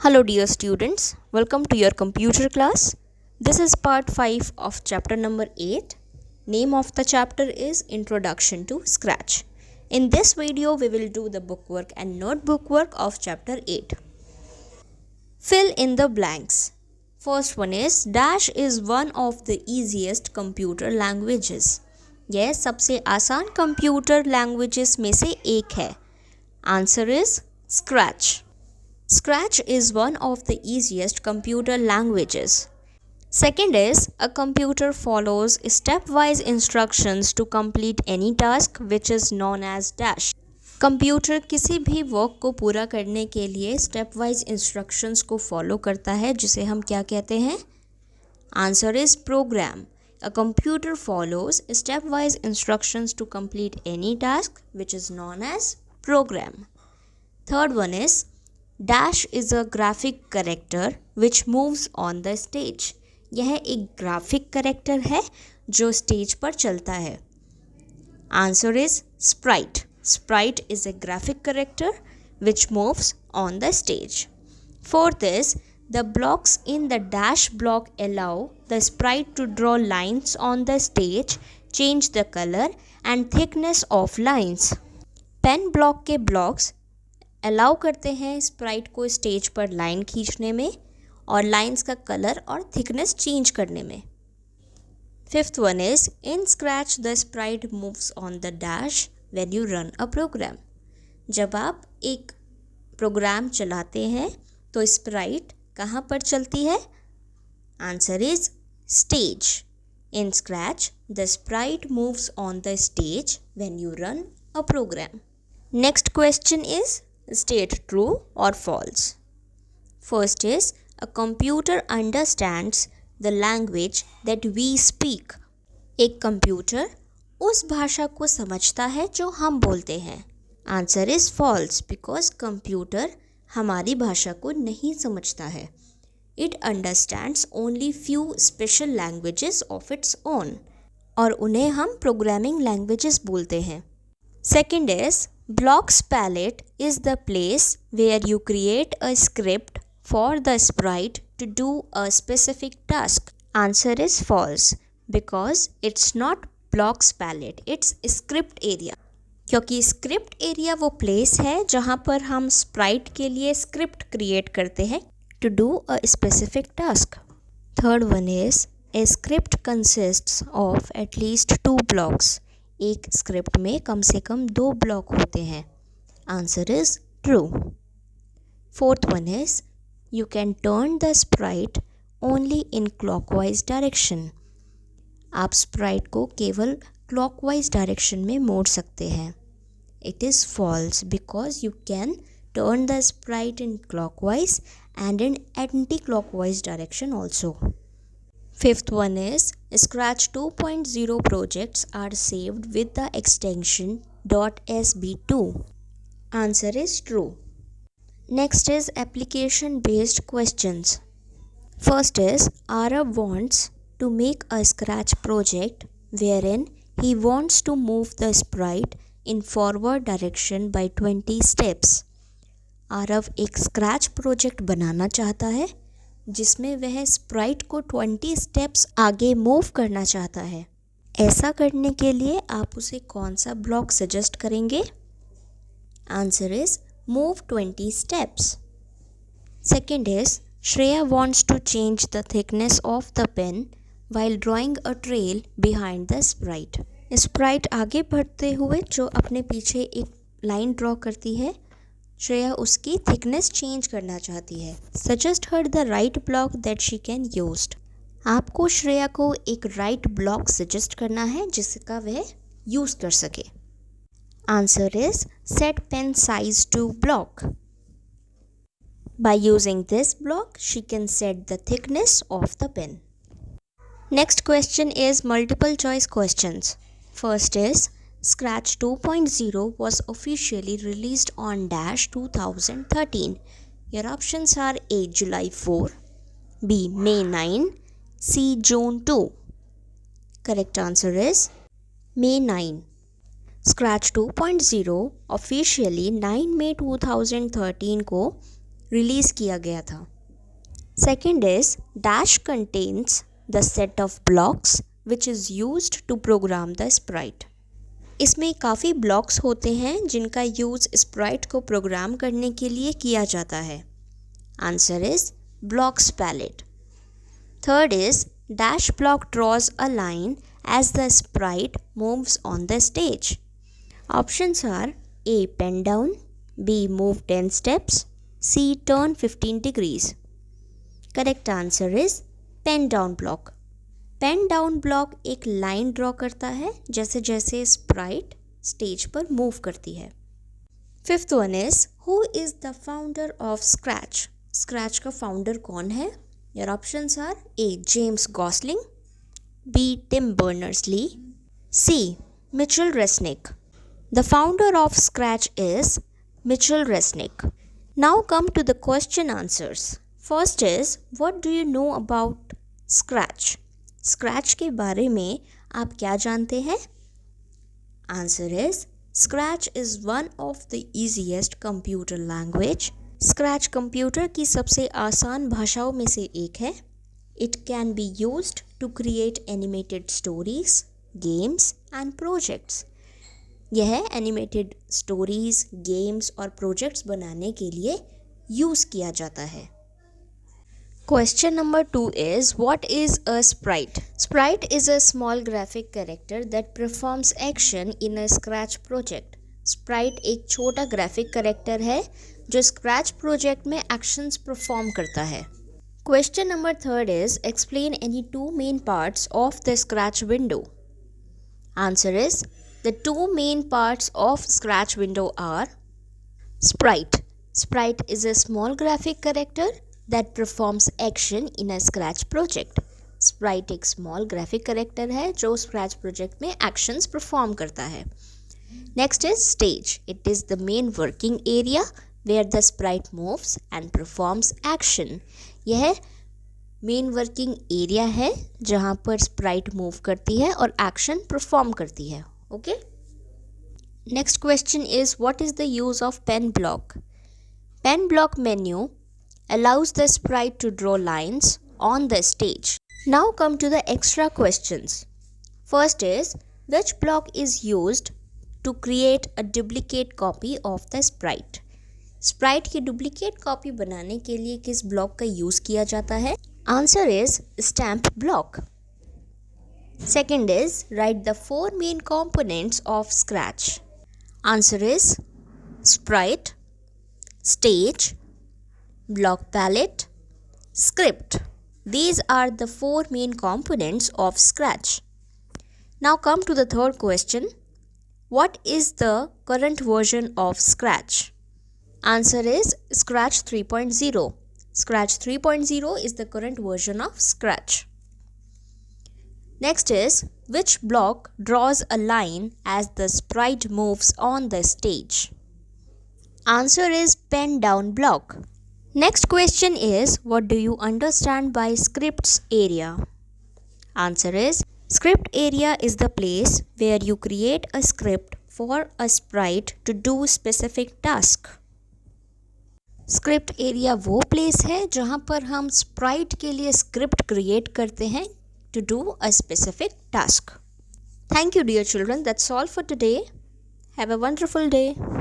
Hello dear students, welcome to your computer class. This is part 5 of chapter number 8. Name of the chapter is Introduction to Scratch. In this video we will do the bookwork and notebook work of chapter 8. Fill in the blanks. First one is Dash is one of the easiest computer languages. यह सबसे आसान computer languages में से एक है. Answer is Scratch. Scratch is one of the easiest computer languages. Second is, a computer follows stepwise instructions to complete any task which is known as dash. Computer किसी भी work को पूरा करने के लिए स्टेपवाइज इंस्ट्रक्शंस को follow करता है जिसे हम क्या कहते हैं? Answer is program. A computer follows stepwise instructions to complete any task which is known as program. Third one is, Dash is a graphic character which moves on the stage. यह एक graphic character है जो stage पर चलता है. Answer is Sprite. Sprite is a graphic character which moves on the stage. Fourth is, the blocks in the dash block allow the sprite to draw lines on the stage, change the color and thickness of lines. Pen block के blocks allow करते हैं Sprite को stage पर line खींचने में और lines का colour और थिकनेस चेंज करने में. Fifth one is, in Scratch the sprite moves on the dash when you run a program. जब आप एक प्रोग्राम चलाते हैं तो स्प्राइट कहाँ पर चलती है? Answer is stage. In Scratch the sprite moves on the stage when you run a program. Next question is, state true or false. First is, a computer understands the language that we speak. एक computer उस भाषा को समझता है जो हम बोलते हैं. Answer is false because computer हमारी भाषा को नहीं समझता है. It understands only few special languages of its own. और उन्हें हम प्रोग्रामिंग लैंग्वेजेस बोलते हैं. Second is, Blocks palette is the place where you create a script for the sprite to do a specific task. Answer is false because it's not blocks palette, it's script area. क्योंकि script area वो place है जहाँ पर हम sprite के लिए script create करते हैं to do a specific task. Third one is, a script consists of at least 2 blocks. एक स्क्रिप्ट में कम से कम 2 ब्लॉक होते हैं. Answer is true. Fourth one is, you can turn the sprite only in clockwise direction. आप sprite को केवल क्लॉकवाइज डायरेक्शन में मोड़ सकते हैं. It is false because you can turn the sprite in clockwise and in anticlockwise direction also. Fifth one is, Scratch 2.0 projects are saved with the extension .sb2. Answer is true. Next is application based questions. First is, Arav wants to make a Scratch project wherein he wants to move the sprite in forward direction by 20 steps. Aarav एक scratch project बनाना चाहता है जिसमें वह Sprite को 20 steps आगे move करना चाहता है. ऐसा करने के लिए आप उसे कौन सा ब्लॉक सजेस्ट करेंगे? Answer is move 20 steps. Second is, Shreya wants to change the thickness of the pen while drawing a trail behind the sprite. Sprite आगे बढ़ते हुए जो अपने पीछे एक लाइन ड्रॉ करती है, श्रेया उसकी थिकनेस चेंज करना चाहती है. Suggest her the right block that she can used. आपको श्रेया को एक राइट ब्लॉक सजेस्ट करना है जिसका वह यूज़ कर सके. Answer is set pen size to block. By using this block she can set the thickness of the pen. Next question is multiple choice questions. First is, Scratch 2.0 was officially released on Dash 2013. Your options are A. July 4, B. May 9, C. June 2. Correct answer is May 9. Scratch 2.0 officially 9 मई 2013 को release किया गया था। Second is dash contains the set of blocks which is used to program the sprite. इसमें काफ़ी blocks होते हैं जिनका यूज़ स्प्राइट को प्रोग्राम करने के लिए किया जाता है। Answer is blocks palette. Third is dash block draws a line as the sprite moves on the stage. Options are A pen down, B move 10 steps, C turn 15 degrees। Correct answer is pen down block. Pen down block एक line draw करता है जैसे जैसे Sprite stage पर move करती है। Fifth one is who is the founder of Scratch. Scratch का founder कौन है? Your options are A James Gosling, B Tim Berners-Lee, C Mitchel Resnick. The founder of Scratch is Mitchel Resnick. Now come to the question answers. First is what do you know about Scratch. Scratch के बारे में आप क्या जानते हैं? Answer is Scratch is one of the easiest computer language. Scratch computer की सबसे आसान भाषाओं में से एक है। It can be used to create animated stories, games and projects. यह एनिमेटेड स्टोरीज, गेम्स और प्रोजेक्ट्स बनाने के लिए यूज़ किया जाता है। Question number 2 is what is a sprite? Sprite is a small graphic character that performs action in a Scratch project. Sprite एक छोटा graphic character है जो Scratch project में actions perform करता है। Question number 3 is explain any two main parts of the Scratch window. Answer is the two main parts of Scratch window are sprite. Sprite is a small graphic character that performs action in a Scratch project. Sprite एक small graphic character है जो Scratch project में actions perform करता है। Next is stage. It is the main working area where the sprite moves and performs action. यह main working area है जहाँ पर sprite move करती है और action perform करती है। Okay? Next question is what is the use of pen block? Pen block menu allows the sprite to draw lines on the stage. Now come to the extra questions. First is which block is used to create a duplicate copy of the sprite? Sprite की duplicate copy बनाने के लिए किस block का use किया जाता है? Answer is stamp block. Second is write the four main components of Scratch. Answer is sprite, stage, block palette, script. These are the four main components of Scratch. Now come to the third question. What is the current version of Scratch? Answer is Scratch 3.0. Scratch 3.0 is the current version of Scratch. Next is which block draws a line as the sprite moves on the stage? Answer is pen down block. Next question is what do you understand by scripts area? Answer is script area is the place where you create a script for a sprite to do specific task. Script area वो place है जहाँ पर हम sprite के लिए script create करते हैं to do a specific task. Thank you dear children. That's all for today. Have a wonderful day.